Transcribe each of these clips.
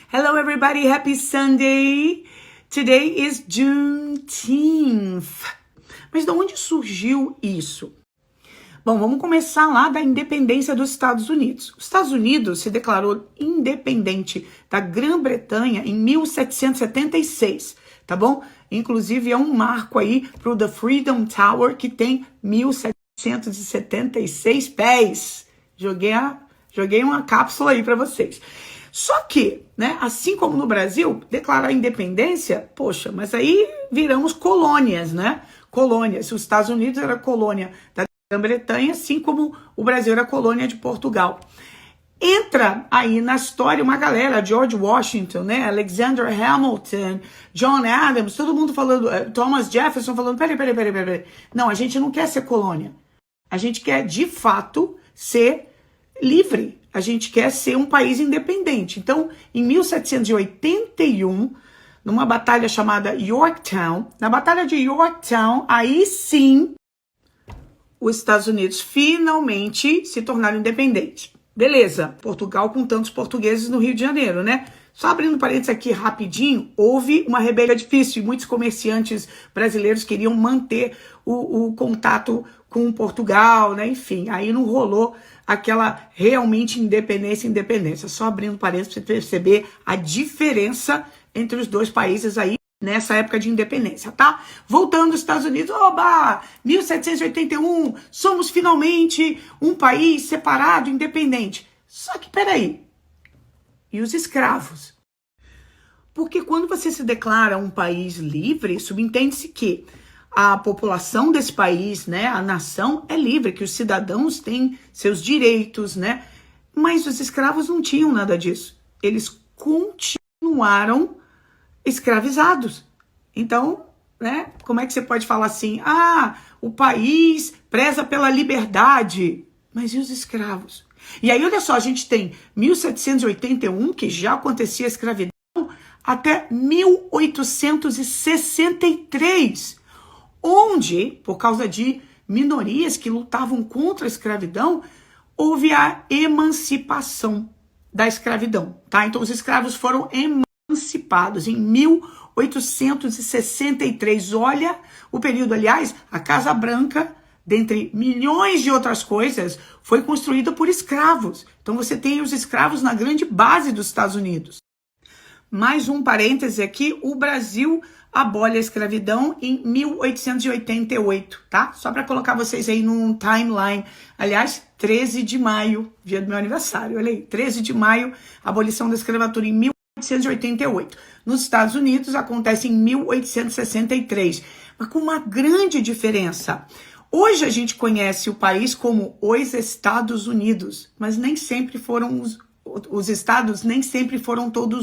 Hello, everybody. Happy Sunday. Today is Juneteenth. Mas de onde surgiu isso? Bom, vamos começar lá da independência dos Estados Unidos. Os Estados Unidos se declarou independente da Grã-Bretanha em 1776, tá bom? Inclusive é um marco aí para o The Freedom Tower, que tem 1776 pés. Joguei uma cápsula aí para vocês. Só que, né, assim como no Brasil, declarar a independência, poxa, mas aí viramos colônias, né? Colônias. Os Estados Unidos era colônia da Grã-Bretanha, assim como o Brasil era colônia de Portugal. Entra aí na história uma galera, George Washington, né, Alexander Hamilton, John Adams, todo mundo falando, Thomas Jefferson falando, peraí. Não, a gente não quer ser colônia. A gente quer, de fato, ser livre. A gente quer ser um país independente. Então, em 1781, numa batalha chamada Yorktown, na Batalha de Yorktown, aí sim, os Estados Unidos finalmente se tornaram independentes. Beleza, Portugal com tantos portugueses no Rio de Janeiro, né? Só abrindo parênteses aqui rapidinho, houve uma rebelião difícil e muitos comerciantes brasileiros queriam manter o contato com Portugal, né? Enfim, aí não rolou aquela realmente independência. Só abrindo parênteses para você perceber a diferença entre os dois países aí nessa época de independência, tá? Voltando aos Estados Unidos, oba! 1781, somos finalmente um país separado, independente. Só que, peraí, e os escravos? Porque quando você se declara um país livre, subentende-se que a população desse país, né, a nação é livre, que os cidadãos têm seus direitos, né? Mas os escravos não tinham nada disso. Eles continuaram escravizados. Então, né, como é que você pode falar assim, o país preza pela liberdade, mas e os escravos? E aí, olha só, a gente tem 1781, que já acontecia a escravidão, até 1863, onde, por causa de minorias que lutavam contra a escravidão, houve a emancipação da escravidão, tá? Então, os escravos foram emancipados em 1863. Olha o período, aliás, a Casa Branca, dentre milhões de outras coisas, foi construída por escravos. Então você tem os escravos na grande base dos Estados Unidos. Mais um parêntese aqui, o Brasil abole a escravidão em 1888, tá? Só para colocar vocês aí num timeline. Aliás, 13 de maio, dia do meu aniversário, olha aí, 13 de maio, abolição da escravatura em 1888. Nos Estados Unidos acontece em 1863, mas com uma grande diferença. Hoje a gente conhece o país como os Estados Unidos, mas nem sempre foram os estados, nem sempre foram todos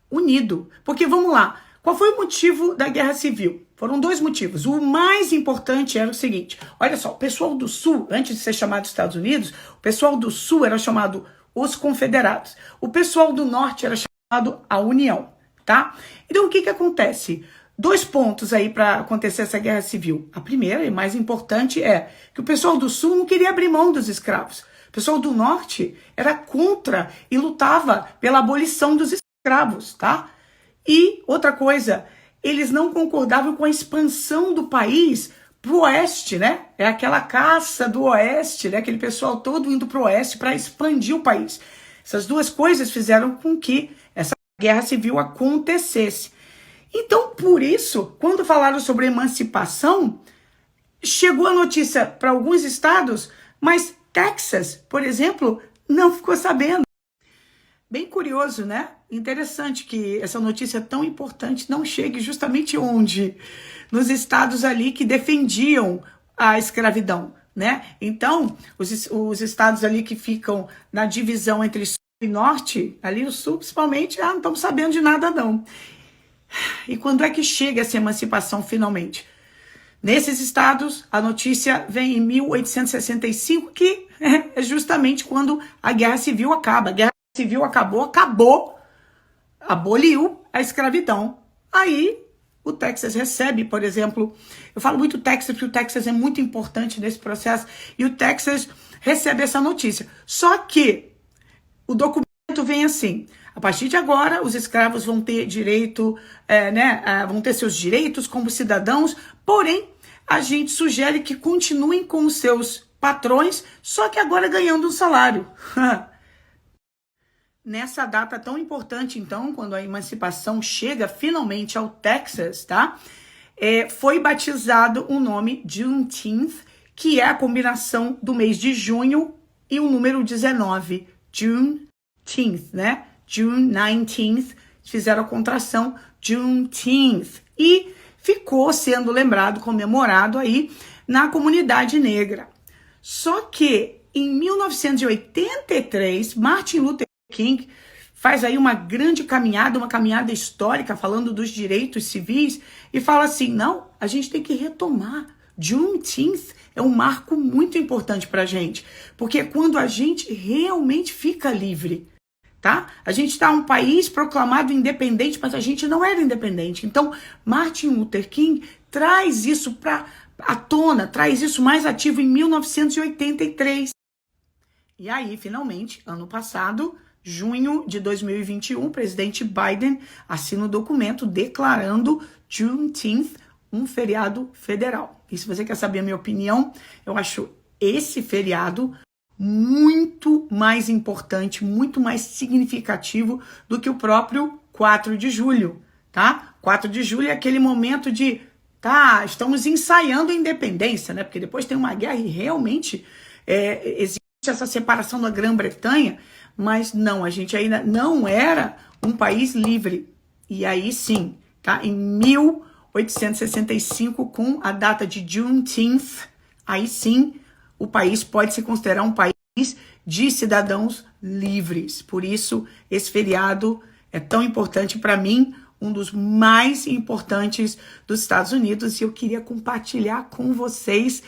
unidos. Porque vamos lá, qual foi o motivo da Guerra Civil? Foram dois motivos. O mais importante era o seguinte, olha só, o pessoal do Sul, antes de ser chamado Estados Unidos, o pessoal do Sul era chamado os Confederados. O pessoal do Norte era chamado a União, tá? Então o que acontece? Dois pontos aí para acontecer essa guerra civil. A primeira e mais importante é que o pessoal do Sul não queria abrir mão dos escravos. O pessoal do Norte era contra e lutava pela abolição dos escravos, tá? E outra coisa, eles não concordavam com a expansão do país pro oeste, né? É aquela caça do oeste, né? Aquele pessoal todo indo pro oeste para expandir o país. Essas duas coisas fizeram com que essa guerra civil acontecesse. Então, por isso, quando falaram sobre emancipação, chegou a notícia para alguns estados, mas Texas, por exemplo, não ficou sabendo. Bem curioso, né? Interessante que essa notícia tão importante não chegue justamente onde? Nos estados ali que defendiam a escravidão, né? Então, os estados ali que ficam na divisão entre sul e norte, ali o sul principalmente, não estamos sabendo de nada não. E quando é que chega essa emancipação finalmente? Nesses estados, a notícia vem em 1865, que é justamente quando a Guerra Civil acaba. A Guerra Civil acabou, aboliu a escravidão. Aí o Texas recebe, por exemplo, eu falo muito Texas porque o Texas é muito importante nesse processo, e o Texas recebe essa notícia. Só que o documento vem assim: A partir de agora, os escravos vão ter direito, vão ter seus direitos como cidadãos, porém, a gente sugere que continuem com os seus patrões, só que agora ganhando um salário. Nessa data tão importante, então, quando a emancipação chega finalmente ao Texas, tá? Foi batizado o nome Juneteenth, que é a combinação do mês de junho e o número 19, Juneteenth, né? June 19th, fizeram a contração Juneteenth. E ficou sendo lembrado, comemorado aí na comunidade negra. Só que em 1983, Martin Luther King faz aí uma grande caminhada, uma caminhada histórica, falando dos direitos civis, e fala assim, não, a gente tem que retomar. Juneteenth é um marco muito importante para a gente, porque é quando a gente realmente fica livre, tá? A gente está um país proclamado independente, mas a gente não era independente. Então, Martin Luther King traz isso à tona, traz isso mais ativo em 1983. E aí, finalmente, ano passado, junho de 2021, o presidente Biden assina o documento declarando Juneteenth um feriado federal. E se você quer saber a minha opinião, eu acho esse feriado muito mais importante, muito mais significativo do que o próprio 4 de julho, tá? 4 de julho é aquele momento de, tá, estamos ensaiando a independência, né? Porque depois tem uma guerra e realmente existe essa separação da Grã-Bretanha, mas não, a gente ainda não era um país livre. E aí sim, tá? Em 1865, com a data de Juneteenth, aí sim o país pode se considerar um país de cidadãos livres. Por isso, esse feriado é tão importante para mim, um dos mais importantes dos Estados Unidos, e eu queria compartilhar com vocês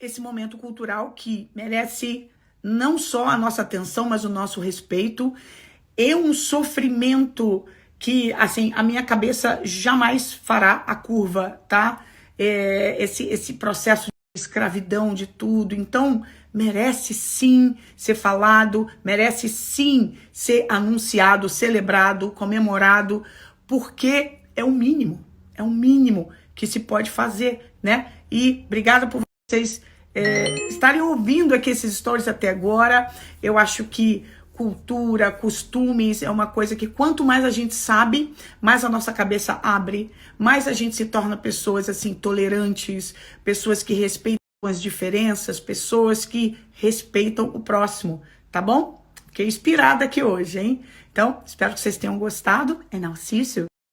esse momento cultural que merece não só a nossa atenção, mas o nosso respeito. É um sofrimento que, assim, a minha cabeça jamais fará a curva, tá? Esse processo de escravidão, de tudo. Então, merece sim ser falado, merece sim ser anunciado, celebrado, comemorado, porque é o mínimo que se pode fazer, né? E obrigada por vocês estarem ouvindo aqui esses stories até agora. Eu acho que cultura, costumes é uma coisa que quanto mais a gente sabe, mais a nossa cabeça abre, mais a gente se torna pessoas assim tolerantes, pessoas que respeitam as diferenças, pessoas que respeitam o próximo, tá bom? Fiquei inspirada aqui hoje, hein? Então, espero que vocês tenham gostado, and I'll see you soon.